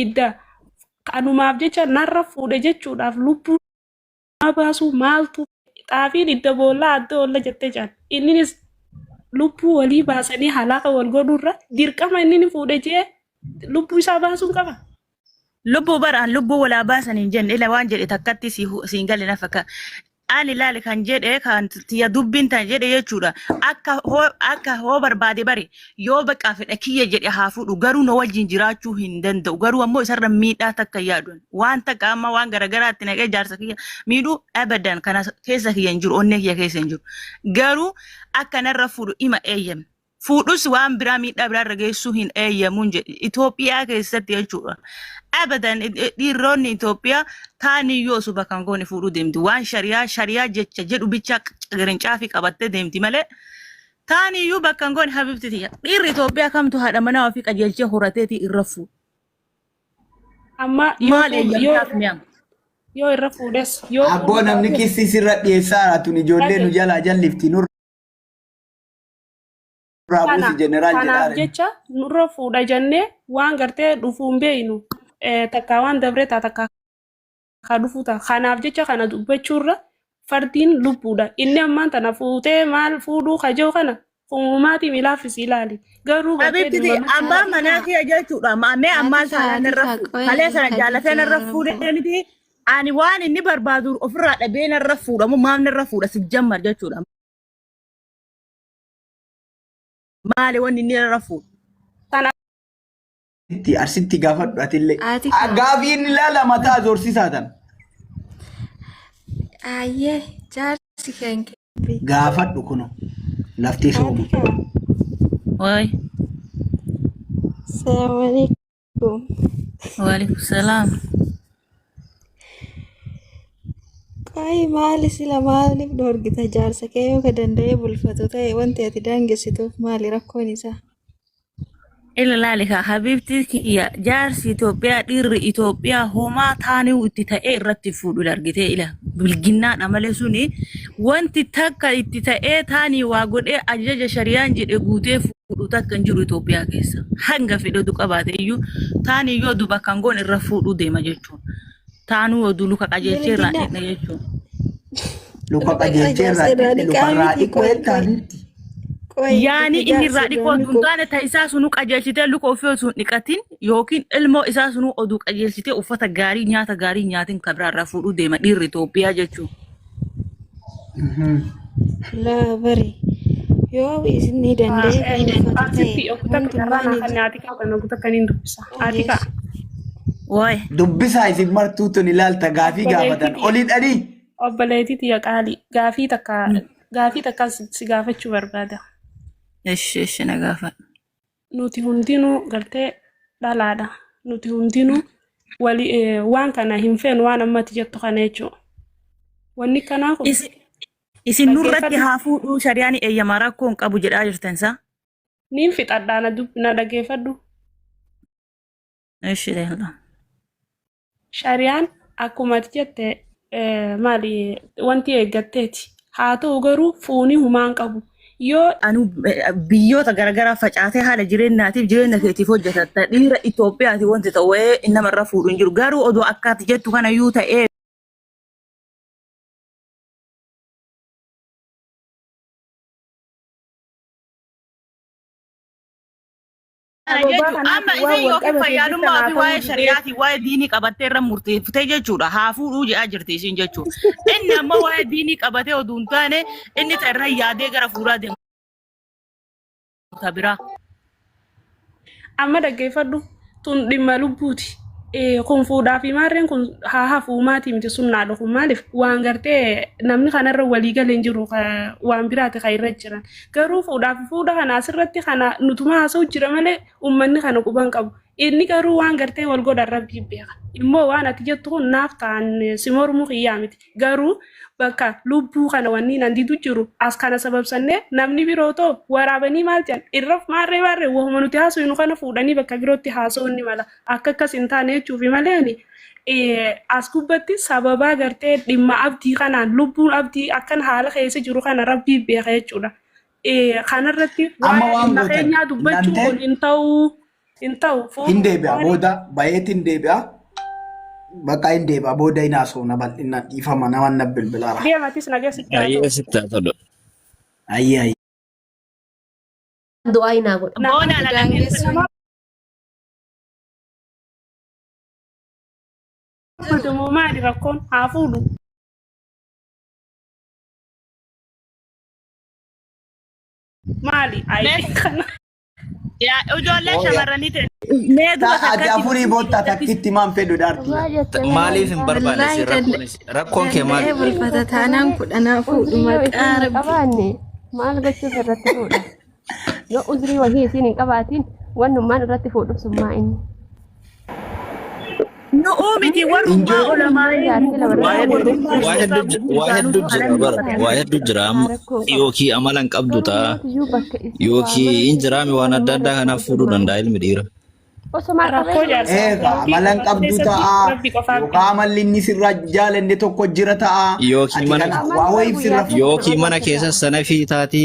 idda kanumaaf jecha narra fuudhe jechuudhaaf lubbuu baasu maaltu xaafiin idda boollaa adda olla jettee jaan inninis lubbuu walii baasanii halaqa wal godhurra dirqama inni fuudhe jee lubbuu isaa baasuun qaba. Lubbuu baraan lubbuu walaa baasanii jenne ila waan jedhe takkatti siin galle na fakka. Ani laali kan jedhe kan tiya dubbin tan jedhe jechuudha. Akka hoo barbaade bari yoo baqqaa fedha kiyya jedhe haa fuudhu garuu na wajjin jiraachuu hin danda'u. Garuu ammoo isarra miidhaa takka yaadun. Waan takka amma waan garagaraatti naqee jaarsa kiyya miidhuu abadan kana keessa kiyya hin jiru onnee kiyya keessa hin jiru. Garuu akka narra fuudhu ima eeyyame. Fuudhus waan biraa miidhaa biraarra geessuu hin eeyyamuun jedhe Itoophiyaa keessatti jechuudha. Abadan dhiironni Itoophiyaa taaniyyoo suba kan goone fuudhuu deemti. Waan shariyaa jecha jedhu bicha qirincaa fi qabattee deemti malee taaniyyuu bakka hin goone habibti tiyya. Dhiirri Itoophiyaa kamtu haadha manaa ofii qajeelchee horateeti irra fuudhu. Amma yoo irra fuudhes yoo abboo namni kissi sirra dhiyeessaa tun ijoollee nu jalaa jallifti nurra raabuusi jeneraal kanaaf jedhaare. jecha nurra fuudha jennee waan gartee dhufuun beeynu takka waan dabree takka ka dhufuuta kanaaf jecha kana dubbachuurra fardiin lubbuudha inni ammaan tana fuutee maal fuudhuu kajoo kana uumamaati milaaffisi ilaali garuu Habibti abbaa manaa kiyya jechuudha. Mee ammaan sana narra malee sana jaalatee narra fuudhee miti. Ani waan inni barbaadu ofirraa dhabee narra fuudhamu maaf narra fuudha si jammar jechuudha. Maali wanni inni narra fuudhu? Itti arsitti gaafadhu atillee. Gaafiin ilaala mataa zorsiisaa tan. Ayyee jaarsi keenya. Gaafadhu kuno lafti sooma. Waay. Assalamualaikum. Waalaikumsalam. Kai maali sila maaliif dorgita jaarsa kee yoo ka danda'ee bulfatu ta'e wanti ati daangessituuf maali rakkoon isaa? Ila laalika habibti kiyya jaarsi Itoophiyaa dhiirri Itoophiyaa homaa taanii itti ta'ee irratti fuudhu dargitee ila bilginnaadha malee suni wanti takka itti ta'ee taanii waa godhee ajaja shariyaan jedhe guutee fuudhu takka hin jiru Itoophiyaa keessa. Hanga fedhatu qabaate iyyuu taanii yoo duba kan goon irra fuudhuu deema jechuudha. Taanuu oduu luka qajeelchee irraa dhaqna jechuudha. Luka qajeelchee irraa dhaqna lukarraa dhiqoo eettaanitti. Yaani inni irraa dhiqoo dunkaana ta'isaa sunu qajeelchitee luka ofii osoo hin dhiqatin yookiin ilmoo isaa sunu oduu qajeelchitee uffata gaarii nyaata gaarii nyaatin kabiraarraa fuudhuu deema dhiirri Itoophiyaa jechuudha. Laa bari yoo isin danda'ee kan Atika. Waay. Dubbisaa isin martuu tun ilaalta gaafii gaafatan olii dhadhii. Obboleettii qaalii gaafii takka si gaafachuu barbaada. Eshi na gaafadhu. Nuti hundinuu gartee dhalaadha. Nuti hundinuu waan kana hin feenu waan ammatti jettu kana jechuudha. Wanni kanaaf isin nurratti haa fuudhuu shari'aan eeyyamaa rakkoo hin qabu jedhaa jirtansa? Niin fixadhaa na dhageeffadhu. Eshi leelaa. Shari'aan akkuma ati jette maali wanti eeggatteeti. Haa ta'u garuu fuunii humaan qabu. Yoo anu biyyoota garagaraa facaatee haala jireenyaatiif jireenya keetiif hojjetatta dhiira Itoophiyaati wanti ta'ee namarra fuudhu hin jiru. Garuu odoo akkaati jettu kana yoo ta'ee amma isin yookiin fayyadummaa fi waa'ee shari'aatii waa'ee diinii qabattee irra murteeffatee jechuudha. Haa fuudhuu jedhaa jirti isin jechuudha. Inni ammoo waa'ee diinii qabatee oduu hin taane inni irra yaadee gara fuudhaa deemu. Biraa. Amma dhaggeeffadhu tun dhimma lubbuuti. Kun fuudhaa fi maarreen kun haa hafuu maatii miti sunnaadha kun maaliif waan gartee namni kanarra walii galee jiru waan biraati kan irra jiran garuu fuudhaa fi fuudha kana asirratti kana nutuma haasa'u jira malee uummanni kana quban qabu inni garuu waan gartee wal godhan rabbii beeka immoo waan ati jettu kun naaf ta'an si mormuu kiyyaa miti garuu bakka lubbuu kana wanni nandiitu jiru as kana sababsannee namni biroo too waraabanii maal jedhan irraf maarree wahuma nuti haasa'u nu kana fuudhanii bakka birootti haasa'u ni mala akka akkas hin taane jechuufi malee as gubbatti sababaa gartee dhimma abdii kanaan lubbuun abdii akkan haala keessa jiru kana rabbii beeka jechuudha. Kanarratti waan keenyaa dubbachuu kun hin ta'u Inta'u Hin deebi'a booda bayeetiin deebi'a. Bakka hin deebi'a booda hin haasa'u na bal'inaan dhiifama nama na bilbilaara. deematis nagaa sitti haa Ayyee ta'u. sitti haa ta'u. Ayyee ayyee. Du'aa hinaa godha. Boona ala dhageessa. Fuudhumoo maali rakkoon haa fuudhu. Maali ayi kana. Yaa ijoollee shamarranii ta'e. Mee du'a Ati afurii bootta takkitti maan fedhu dhaarti. Maaliif hin barbaanne si rakkoon kee maali? Danda'ee bulfata taanaan kudhanaa fuudhu maqaa rabbi. Qabaanne maal gochuuf irratti fuudha? Yoo uzrii wahii isiin hin qabaatiin wannummaan irratti fuudhuuf summaa inni. nu uumiti warrummaa olamaa waa hedduu jira yookiin amala hin qabdu ta'a yookiin hin jiraame waan adda addaa kanaaf fuudhuu danda'a ilmi dhiira. Rakkoo jaarsaa. Amala hin qabdu ta'a yookaan amalli inni sirraa jaalanne tokko jira ta'a. Yookiin mana keessa sana fi taati